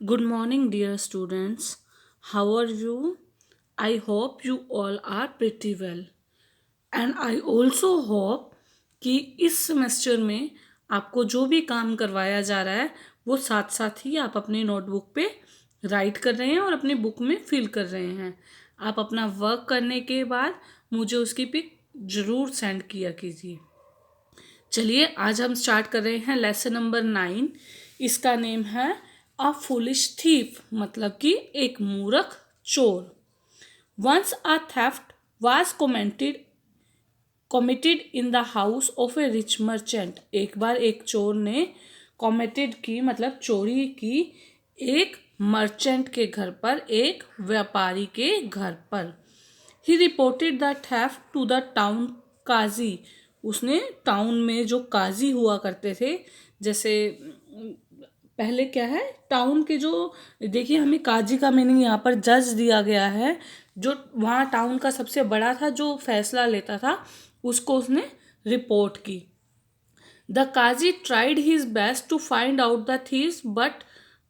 Good morning, dear students. How are you? I hope you all are pretty well. And I also hope कि इस semester में आपको जो भी काम करवाया जा रहा है वो साथ साथ ही आप अपनी नोटबुक पे राइट कर रहे हैं और अपनी बुक में फिल कर रहे हैं। आप अपना वर्क करने के बाद मुझे उसकी पिक ज़रूर सेंड किया कीजिए। चलिए आज हम स्टार्ट कर रहे हैं लेसन नंबर 9। इसका नेम है अ फुलिश थीफ, मतलब कि एक मूर्ख चोर। Once a theft was committed in the house of a rich merchant. एक बार एक चोर ने कमिटेड की मतलब चोरी की एक मर्चेंट के घर पर, एक व्यापारी के घर पर। He reported the theft to the town qazi. उसने टाउन में जो काजी हुआ करते थे, जैसे पहले क्या है टाउन के जो, देखिए हमें काजी का मीनिंग यहाँ पर जज दिया गया है। जो वहाँ टाउन का सबसे बड़ा था जो फैसला लेता था, उसको उसने रिपोर्ट की। The qazi tried his best to find out the thieves but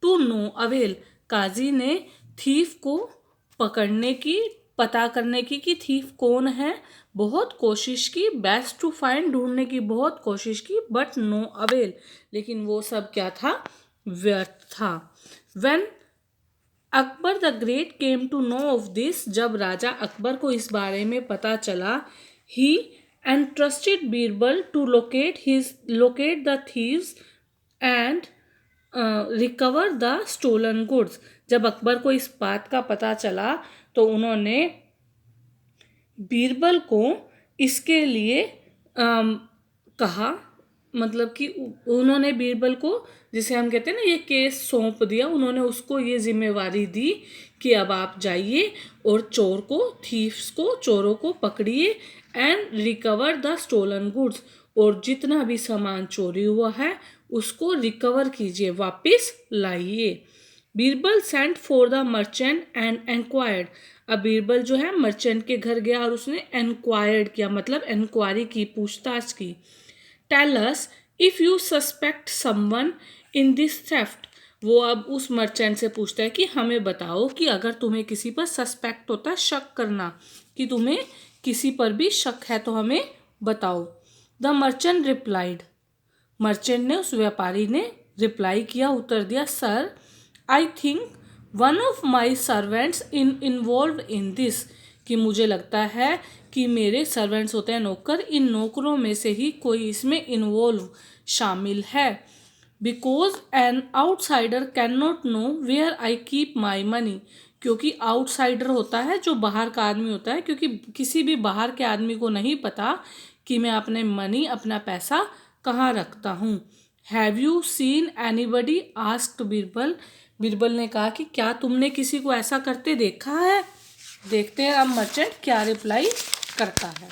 to no avail. काजी ने थीफ को पकड़ने की, पता करने की कि थीफ कौन है, बहुत कोशिश की। बेस्ट टू फाइंड, ढूंढने की बहुत कोशिश की, बट नो अवेल, लेकिन वो सब क्या था, व्यर्थ था। When Akbar the great came to know of this, जब राजा अकबर को इस बारे में पता चला, he entrusted Birbal to locate the thieves and recover the stolen goods. जब अकबर को इस बात का पता चला तो उन्होंने बीरबल को इसके लिए कहा, मतलब कि उन्होंने बीरबल को, जिसे हम कहते हैं ना, ये केस सौंप दिया। उन्होंने उसको ये जिम्मेवारी दी कि अब आप जाइए और चोर को, थीफ्स को, चोरों को पकड़िए and recover the stolen goods, और जितना भी सामान चोरी हुआ है उसको रिकवर कीजिए, वापस लाइए। Birbal sent for the merchant and enquired. अब बीरबल जो है मर्चेंट के घर गया और उसने एंक्वायर्ड किया, मतलब इंक्वायरी की, पूछताछ की। Tell us if you suspect someone in this theft. वो अब उस मर्चेंट से पूछता है कि हमें बताओ कि अगर तुम्हें किसी पर सस्पेक्ट होता है, शक करना, कि तुम्हें किसी पर भी शक है तो हमें बताओ। The merchant replied. मर्चेंट ने, उस व्यापारी ने रिप्लाई किया, उत्तर दिया, sir I think one of my servants involve in this. कि मुझे लगता है कि मेरे सर्वेंट्स होते हैं नौकर, इन नौकरों में से ही कोई इसमें इन्वॉल्व, शामिल है। Because an outsider can not know where I keep my money. क्योंकि आउटसाइडर होता है जो बाहर का आदमी होता है, क्योंकि किसी भी बाहर के आदमी को नहीं पता कि मैं अपने मनी, अपना पैसा कहाँ रखता हूँ। Have you seen anybody asked Birbal. Birbal ने कहा कि क्या तुमने किसी को ऐसा करते देखा है। देखते हैं अब मर्चेंट क्या रिप्लाई करता है।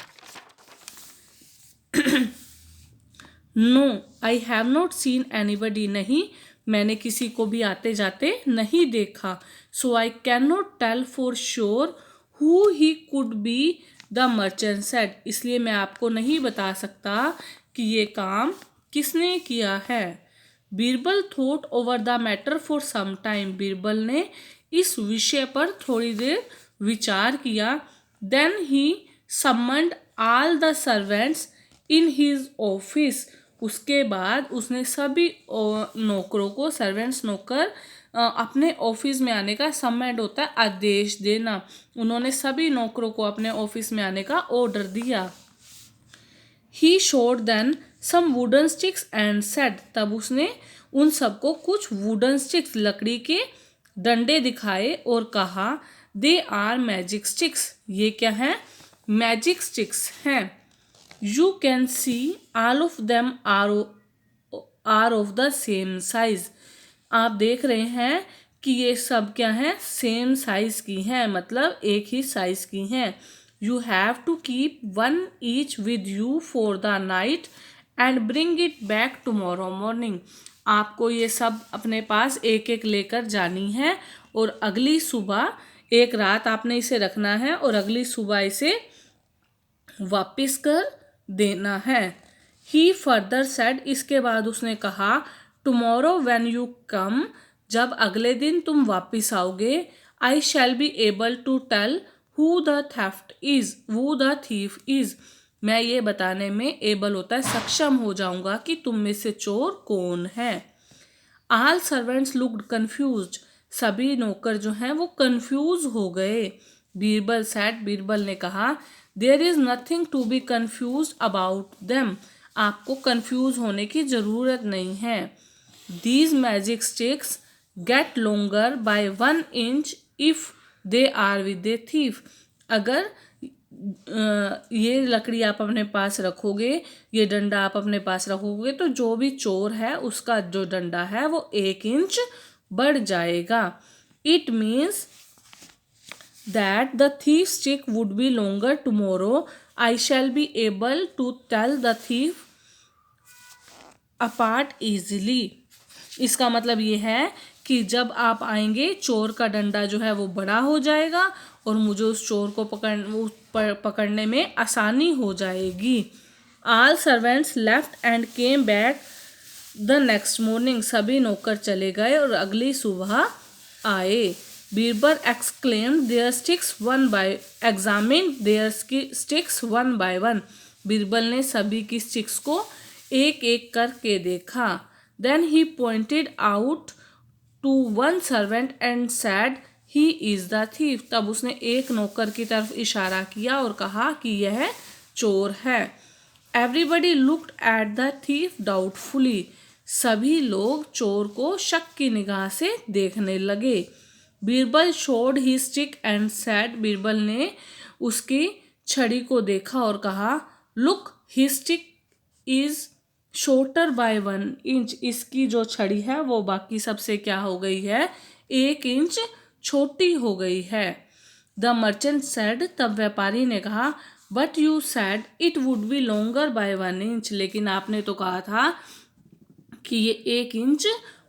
No I have not seen anybody. नहीं, मैंने किसी को भी आते जाते नहीं देखा। So I can not tell for sure who he could be, the merchant said. इसलिए मैं आपको नहीं बता सकता कि ये काम किसने किया है। Birbal thought over the matter for some time. Birbal ने इस विषय पर थोड़ी देर विचार किया। Then he summoned all the servants in his office. उसके बाद उसने सभी नौकरों को, सर्वेंट्स नौकर, अपने ऑफिस में आने का, समन्ड होता है आदेश देना, उन्होंने सभी नौकरों को अपने ऑफिस में आने का ऑर्डर दिया। He showed them some wooden sticks and said. तब उसने उन सबको कुछ वुडन स्टिक्स, लकड़ी के डंडे दिखाए और कहा, दे आर मैजिक स्टिक्स। ये क्या है, मैजिक स्टिक्स हैं। You can see all of them are of the same size. आप देख रहे हैं कि ये सब क्या है, सेम साइज की हैं, मतलब एक ही साइज की हैं। You have to keep one each with you for the night and bring it back tomorrow morning. आपको ये सब अपने पास एक एक लेकर जानी है और अगली सुबह, एक रात आपने इसे रखना है और अगली सुबह इसे वापिस कर देना है। ही फर्दर सेड, इसके बाद उसने कहा, टुमारो व्हेन यू कम, जब अगले दिन तुम वापिस आओगे, I shall be able to tell who the thief is. मैं ये बताने में एबल होता है सक्षम हो जाऊंगा कि तुम में से चोर कौन है। All servants looked confused. सभी नौकर जो हैं वो कंफ्यूज हो गए। बीरबल सैड, बीरबल ने कहा, there is nothing to be confuse about them. आपको कंफ्यूज होने की जरूरत नहीं है। These magic sticks get longer by 1 inch if they are with the thief. अगर ये लकड़ी आप अपने पास रखोगे, ये डंडा आप अपने पास रखोगे, तो जो भी चोर है उसका जो डंडा है वो 1 इंच बढ़ जाएगा। It means that the thief stick would be longer tomorrow. I shall be able to tell the thief apart easily. इसका मतलब ये है कि जब आप आएंगे, चोर का डंडा जो है वो बड़ा हो जाएगा और मुझे उस चोर को पकड़ने में आसानी हो जाएगी। All servants left and came back the next morning. सभी नौकर चले गए और अगली सुबह आए। Birbal exclaimed their sticks examine their sticks one by one. Birbal ने सभी की स्टिक्स को एक एक करके देखा। Then he pointed out to one servant and said, he is the thief. तब उसने एक नौकर की तरफ इशारा किया और कहा कि यह चोर है। Everybody looked at the thief doubtfully. सभी लोग चोर को शक की निगाह से देखने लगे। Birbal showed he stick and said. Birbal ने उसकी छड़ी को देखा और कहा, look he stick is shorter by 1 inch. इसकी जो छड़ी है वो बाकी सबसे क्या हो गई है, 1 इंच छोटी हो गई है। The merchant said. तब व्यापारी ने कहा, but you said it would be longer by 1 inch. लेकिन आपने तो कहा था कि ये 1 इंच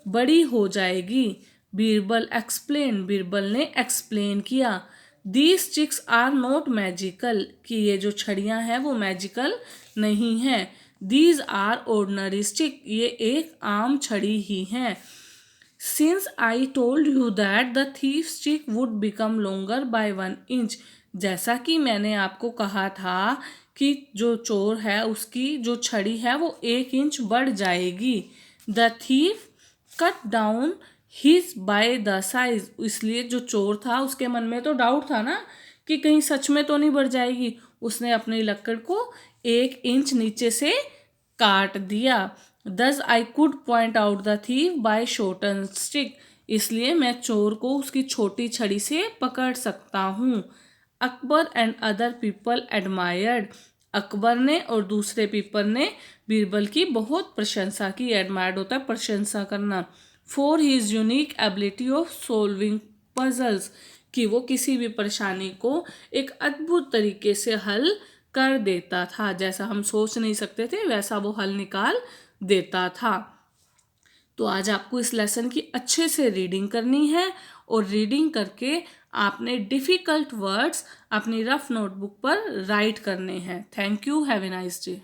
बड़ी हो जाएगी। बीरबल एक्सप्लेन। बीरबल ने एक्सप्लेन किया, these sticks are not magical. कि ये जो छड़ियाँ हैं वो मैजिकल नहीं हैं। These are ordinary stick. ये एक आम छड़ी ही हैं। Since I told you that the thief stick would become longer by 1 inch. जैसा कि मैंने आपको कहा था कि जो चोर है उसकी जो छड़ी है वो 1 इंच बढ़ जाएगी। The thief cut down his by the size. इसलिए जो चोर था उसके मन में तो डाउट था ना कि कहीं सच में तो नहीं बढ़ जाएगी। उसने अपनी लकड़ को 1 इंच नीचे से काट दिया। Thus I could point out the thief by shorten stick. इसलिए मैं चोर को उसकी छोटी छड़ी से पकड़ सकता हूँ। Akbar and other people admired. Akbar ने और दूसरे पीपल ने बीरबल की बहुत प्रशंसा की। एडमायर्ड होता है प्रशंसा करना। For his unique ability of solving puzzles. कि वो किसी भी परेशानी को एक अद्भुत तरीके से हल कर देता था। जैसा हम सोच नहीं सकते थे वैसा वो हल निकाल देता था। तो आज आपको इस लेसन की अच्छे से रीडिंग करनी है और रीडिंग करके आपने डिफ़िकल्ट वर्ड्स अपनी रफ नोटबुक पर राइट करने हैं। Thank you. Have a nice day.